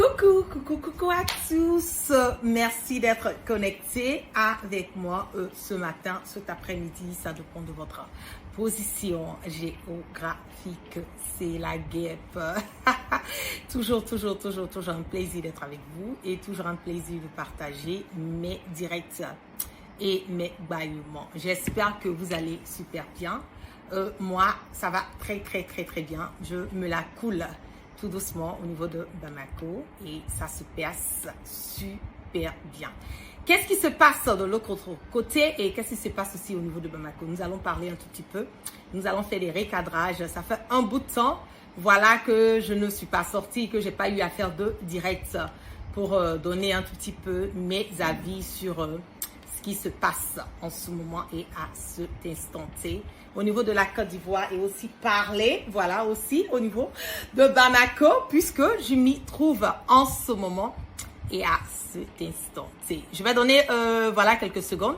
Coucou à tous. Merci d'être connectés avec moi ce matin, cet après-midi. Ça dépend de votre position géographique. C'est la guêpe. toujours un plaisir d'être avec vous et toujours un plaisir de partager mes directs et mes bâillements. J'espère que vous allez super bien. Moi, ça va très bien. Je me la coule tout doucement au niveau de Bamako et ça se passe super bien. Qu'est-ce qui se passe de l'autre côté et qu'est-ce qui se passe aussi au niveau de Bamako? Nous allons parler un tout petit peu. Nous allons faire des recadrages. Ça fait un bout de temps, voilà, que je ne suis pas sortie, que j'ai pas eu à faire de direct pour donner un tout petit peu mes avis sur ce qui se passe en ce moment et à cet instant T au niveau de la Côte d'Ivoire et aussi parler, voilà, aussi au niveau de Bamako puisque je m'y trouve en ce moment et à cet instant T. Je vais donner, voilà, quelques secondes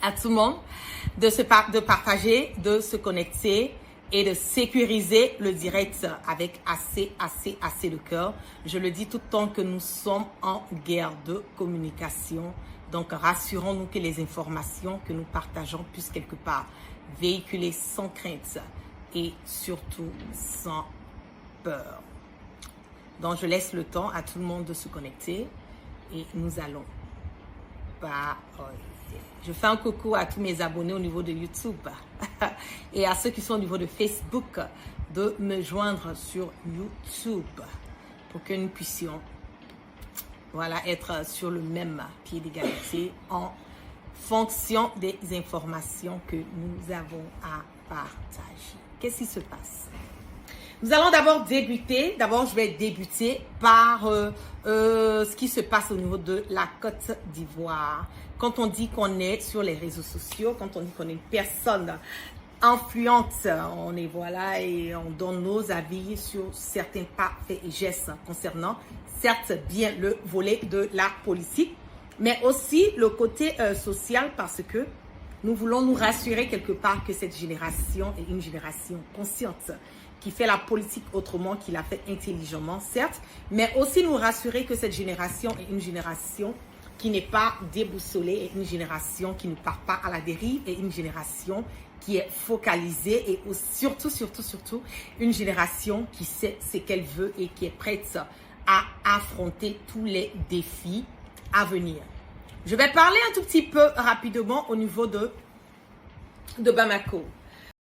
à tout le monde de partager, de se connecter et de sécuriser le direct avec assez de cœur. Je le dis tout le temps que nous sommes en guerre de communication. Donc, rassurons-nous que les informations que nous partageons puissent quelque part véhiculer sans crainte et surtout sans peur. Donc, je laisse le temps à tout le monde de se connecter et nous allons parler. Je fais un coucou à tous mes abonnés au niveau de YouTube et à ceux qui sont au niveau de Facebook de me joindre sur YouTube pour que nous puissions, voilà, être sur le même pied d'égalité en fonction des informations que nous avons à partager. Qu'est-ce qui se passe? Nous allons d'abord débuter. D'abord, je vais débuter par ce qui se passe au niveau de la Côte d'Ivoire. Quand on dit qu'on est sur les réseaux sociaux, quand on dit qu'on est une personne influente, on est, voilà, et on donne nos avis sur certains pas, faits et gestes concernant, certes, bien le volet de la politique, mais aussi le côté social, parce que nous voulons nous rassurer quelque part que cette génération est une génération consciente, qui fait la politique autrement, qui la fait intelligemment, certes, mais aussi nous rassurer que cette génération est une génération qui n'est pas déboussolée, et une génération qui ne part pas à la dérive, et une génération qui est focalisée et surtout une génération qui sait ce qu'elle veut et qui est prête à affronter tous les défis à venir. Je vais parler un tout petit peu rapidement au niveau de Bamako.